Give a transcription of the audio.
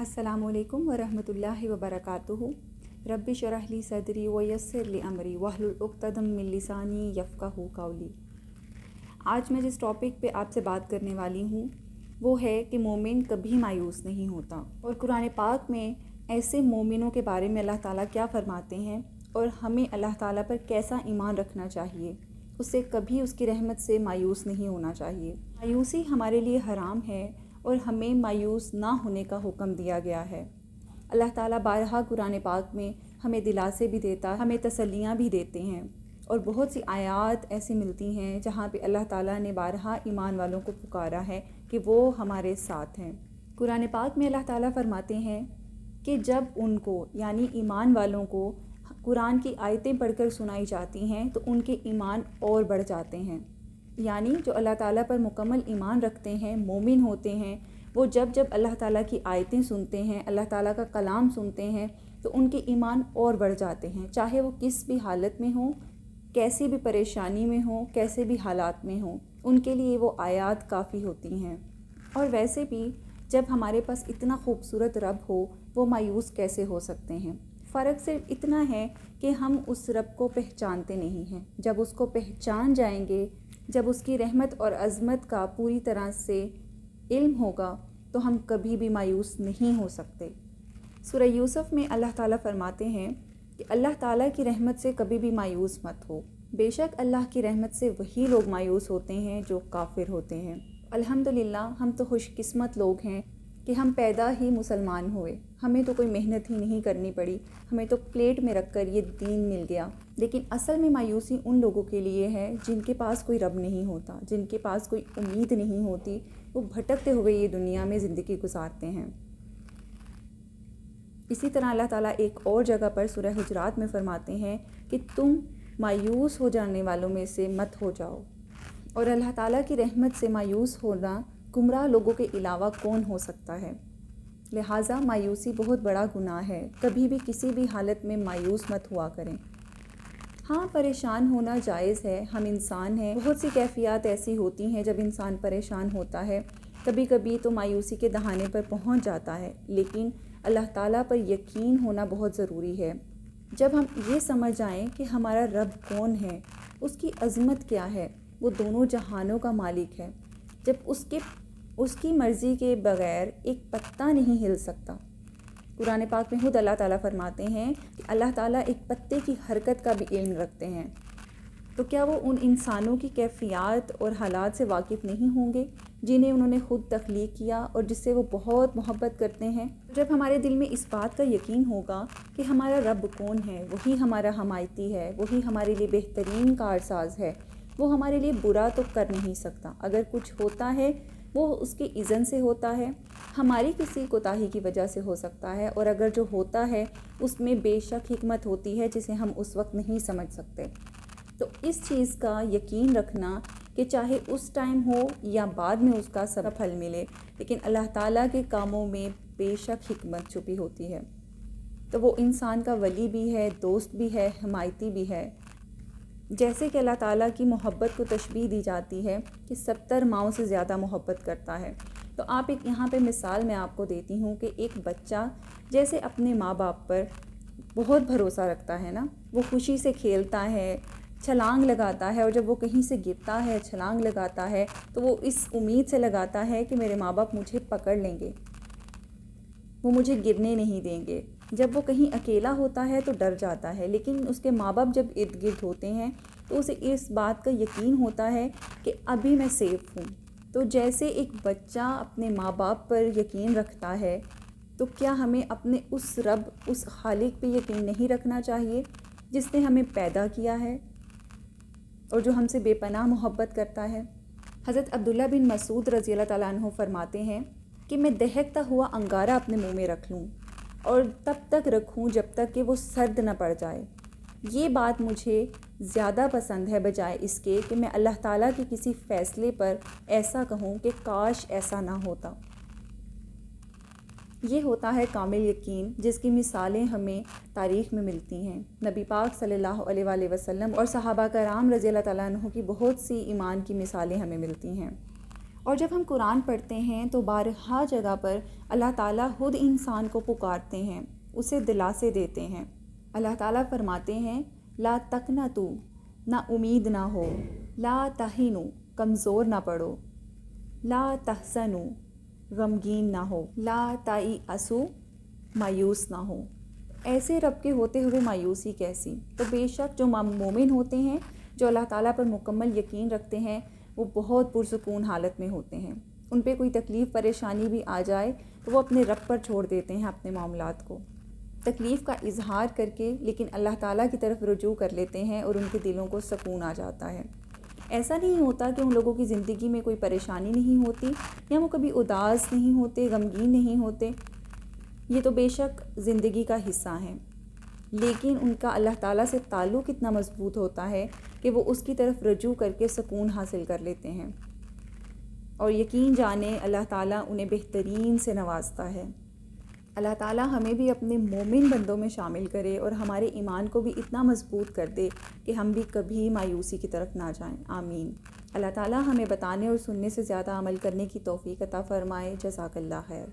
السلام علیکم ورحمۃ اللہ وبرکاتہ۔ رب اشرح لی صدری ویسر لی امری واحلل عقدۃ من لسانی یفقہوا قولی۔ آج میں جس ٹاپک پہ آپ سے بات کرنے والی ہوں وہ ہے کہ مومن کبھی مایوس نہیں ہوتا، اور قرآن پاک میں ایسے مومنوں کے بارے میں اللہ تعالیٰ کیا فرماتے ہیں اور ہمیں اللہ تعالیٰ پر کیسا ایمان رکھنا چاہیے، اس سے کبھی اس کی رحمت سے مایوس نہیں ہونا چاہیے۔ مایوسی ہمارے لیے حرام ہے اور ہمیں مایوس نہ ہونے کا حکم دیا گیا ہے۔ اللہ تعالیٰ بارہا قرآن پاک میں ہمیں دلاسے بھی دیتا، ہمیں تسلیاں بھی دیتے ہیں، اور بہت سی آیات ایسی ملتی ہیں جہاں پہ اللہ تعالیٰ نے بارہا ایمان والوں کو پکارا ہے کہ وہ ہمارے ساتھ ہیں۔ قرآن پاک میں اللہ تعالیٰ فرماتے ہیں کہ جب ان کو یعنی ایمان والوں کو قرآن کی آیتیں پڑھ کر سنائی جاتی ہیں تو ان کے ایمان اور بڑھ جاتے ہیں، یعنی جو اللہ تعالیٰ پر مکمل ایمان رکھتے ہیں، مومن ہوتے ہیں، وہ جب اللہ تعالیٰ کی آیتیں سنتے ہیں، اللہ تعالیٰ کا کلام سنتے ہیں تو ان کے ایمان اور بڑھ جاتے ہیں، چاہے وہ کس بھی حالت میں ہوں، کیسی بھی پریشانی میں ہوں، کیسے بھی حالات میں ہوں، ان کے لیے وہ آیات کافی ہوتی ہیں۔ اور ویسے بھی جب ہمارے پاس اتنا خوبصورت رب ہو، وہ مایوس کیسے ہو سکتے ہیں؟ فرق صرف اتنا ہے کہ ہم اس رب کو پہچانتے نہیں ہیں۔ جب اس کو پہچان جائیں گے، جب اس کی رحمت اور عظمت کا پوری طرح سے علم ہوگا تو ہم کبھی بھی مایوس نہیں ہو سکتے۔ سورہ یوسف میں اللہ تعالیٰ فرماتے ہیں کہ اللہ تعالیٰ کی رحمت سے کبھی بھی مایوس مت ہو، بے شک اللہ کی رحمت سے وہی لوگ مایوس ہوتے ہیں جو کافر ہوتے ہیں۔ الحمدللہ ہم تو خوش قسمت لوگ ہیں کہ ہم پیدا ہی مسلمان ہوئے، ہمیں تو کوئی محنت ہی نہیں کرنی پڑی، ہمیں تو پلیٹ میں رکھ کر یہ دین مل گیا۔ لیکن اصل میں مایوسی ان لوگوں کے لیے ہے جن کے پاس کوئی رب نہیں ہوتا، جن کے پاس کوئی امید نہیں ہوتی، وہ بھٹکتے ہوئے یہ دنیا میں زندگی گزارتے ہیں۔ اسی طرح اللہ تعالیٰ ایک اور جگہ پر سورہ حجرات میں فرماتے ہیں کہ تم مایوس ہو جانے والوں میں سے مت ہو جاؤ، اور اللہ تعالیٰ کی رحمت سے مایوس ہونا گمراہ لوگوں کے علاوہ کون ہو سکتا ہے؟ لہٰذا مایوسی بہت بڑا گناہ ہے، کبھی بھی کسی بھی حالت میں مایوس مت ہوا کریں۔ ہاں، پریشان ہونا جائز ہے، ہم انسان ہیں، بہت سی کیفیات ایسی ہوتی ہیں جب انسان پریشان ہوتا ہے، کبھی کبھی تو مایوسی کے دہانے پر پہنچ جاتا ہے، لیکن اللہ تعالیٰ پر یقین ہونا بہت ضروری ہے۔ جب ہم یہ سمجھ جائیں کہ ہمارا رب کون ہے، اس کی عظمت کیا ہے، وہ دونوں جہانوں کا مالک ہے، جب اس کی مرضی کے بغیر ایک پتا نہیں ہل سکتا۔ قرآن پاک میں خود اللہ تعالیٰ فرماتے ہیں کہ اللہ تعالیٰ ایک پتے کی حرکت کا بھی علم رکھتے ہیں، تو کیا وہ ان انسانوں کی کیفیات اور حالات سے واقف نہیں ہوں گے جنہیں انہوں نے خود تخلیق کیا اور جس سے وہ بہت محبت کرتے ہیں؟ جب ہمارے دل میں اس بات کا یقین ہوگا کہ ہمارا رب کون ہے، وہی ہمارا حمایتی ہے، وہی ہمارے لیے بہترین کارساز ہے، وہ ہمارے لیے برا تو کر نہیں سکتا، اگر کچھ ہوتا ہے وہ اس کی اذن سے ہوتا ہے، ہماری کسی کوتاہی کی وجہ سے ہو سکتا ہے، اور اگر جو ہوتا ہے اس میں بے شک حکمت ہوتی ہے جسے ہم اس وقت نہیں سمجھ سکتے۔ تو اس چیز کا یقین رکھنا کہ چاہے اس ٹائم ہو یا بعد میں اس کا سب پھل ملے، لیکن اللہ تعالیٰ کے کاموں میں بے شک حکمت چھپی ہوتی ہے، تو وہ انسان کا ولی بھی ہے، دوست بھی ہے، حمایتی بھی ہے۔ جیسے کہ اللہ تعالیٰ کی محبت کو تشبیہ دی جاتی ہے کہ 70 ماؤں سے زیادہ محبت کرتا ہے، تو آپ ایک یہاں پہ مثال میں آپ کو دیتی ہوں کہ ایک بچہ جیسے اپنے ماں باپ پر بہت بھروسہ رکھتا ہے نا، وہ خوشی سے کھیلتا ہے، چھلانگ لگاتا ہے، اور جب وہ کہیں سے گرتا ہے، چھلانگ لگاتا ہے تو وہ اس امید سے لگاتا ہے کہ میرے ماں باپ مجھے پکڑ لیں گے، وہ مجھے گرنے نہیں دیں گے۔ جب وہ کہیں اکیلا ہوتا ہے تو ڈر جاتا ہے، لیکن اس کے ماں باپ جب ارد گرد ہوتے ہیں تو اسے اس بات کا یقین ہوتا ہے کہ ابھی میں سیف ہوں۔ تو جیسے ایک بچہ اپنے ماں باپ پر یقین رکھتا ہے، تو کیا ہمیں اپنے اس رب، اس خالق پہ یقین نہیں رکھنا چاہیے جس نے ہمیں پیدا کیا ہے اور جو ہم سے بے پناہ محبت کرتا ہے؟ حضرت عبداللہ بن مسعود رضی اللہ تعالیٰ عنہ فرماتے ہیں کہ میں دہکتا ہوا انگارہ اپنے منہ میں رکھ لوں اور تب تک رکھوں جب تک کہ وہ سرد نہ پڑ جائے، یہ بات مجھے زیادہ پسند ہے بجائے اس کے کہ میں اللہ تعالیٰ کے کسی فیصلے پر ایسا کہوں کہ کاش ایسا نہ ہوتا۔ یہ ہوتا ہے کامل یقین، جس کی مثالیں ہمیں تاریخ میں ملتی ہیں۔ نبی پاک صلی اللہ علیہ وآلہ وسلم اور صحابہ کرام رضی اللہ تعالیٰ عنہ کی بہت سی ایمان کی مثالیں ہمیں ملتی ہیں، اور جب ہم قرآن پڑھتے ہیں تو بارہا جگہ پر اللہ تعالیٰ خود انسان کو پکارتے ہیں، اسے دلاسے دیتے ہیں۔ اللہ تعالیٰ فرماتے ہیں لا تقنطوا، نہ امید نہ ہو، لا تہنوا، کمزور نہ پڑو، لا تحزنوا، غمگین نہ ہو، لا تیأسوا، مایوس نہ ہو۔ ایسے رب کے ہوتے ہوئے مایوسی کیسی؟ تو بے شک جو مومن ہوتے ہیں، جو اللہ تعالیٰ پر مکمل یقین رکھتے ہیں، وہ بہت پرسکون حالت میں ہوتے ہیں۔ ان پہ کوئی تکلیف پریشانی بھی آ جائے تو وہ اپنے رب پر چھوڑ دیتے ہیں اپنے معاملات کو، تکلیف کا اظہار کر کے لیکن اللہ تعالیٰ کی طرف رجوع کر لیتے ہیں اور ان کے دلوں کو سکون آ جاتا ہے۔ ایسا نہیں ہوتا کہ ان لوگوں کی زندگی میں کوئی پریشانی نہیں ہوتی یا وہ کبھی اداس نہیں ہوتے، غمگین نہیں ہوتے، یہ تو بے شک زندگی کا حصہ ہیں، لیکن ان کا اللہ تعالیٰ سے تعلق اتنا مضبوط ہوتا ہے کہ وہ اس کی طرف رجوع کر کے سکون حاصل کر لیتے ہیں، اور یقین جانے اللہ تعالیٰ انہیں بہترین سے نوازتا ہے۔ اللہ تعالیٰ ہمیں بھی اپنے مومن بندوں میں شامل کرے اور ہمارے ایمان کو بھی اتنا مضبوط کر دے کہ ہم بھی کبھی مایوسی کی طرف نہ جائیں، آمین۔ اللہ تعالیٰ ہمیں بتانے اور سننے سے زیادہ عمل کرنے کی توفیق عطا فرمائے۔ جزاک اللہ خیر۔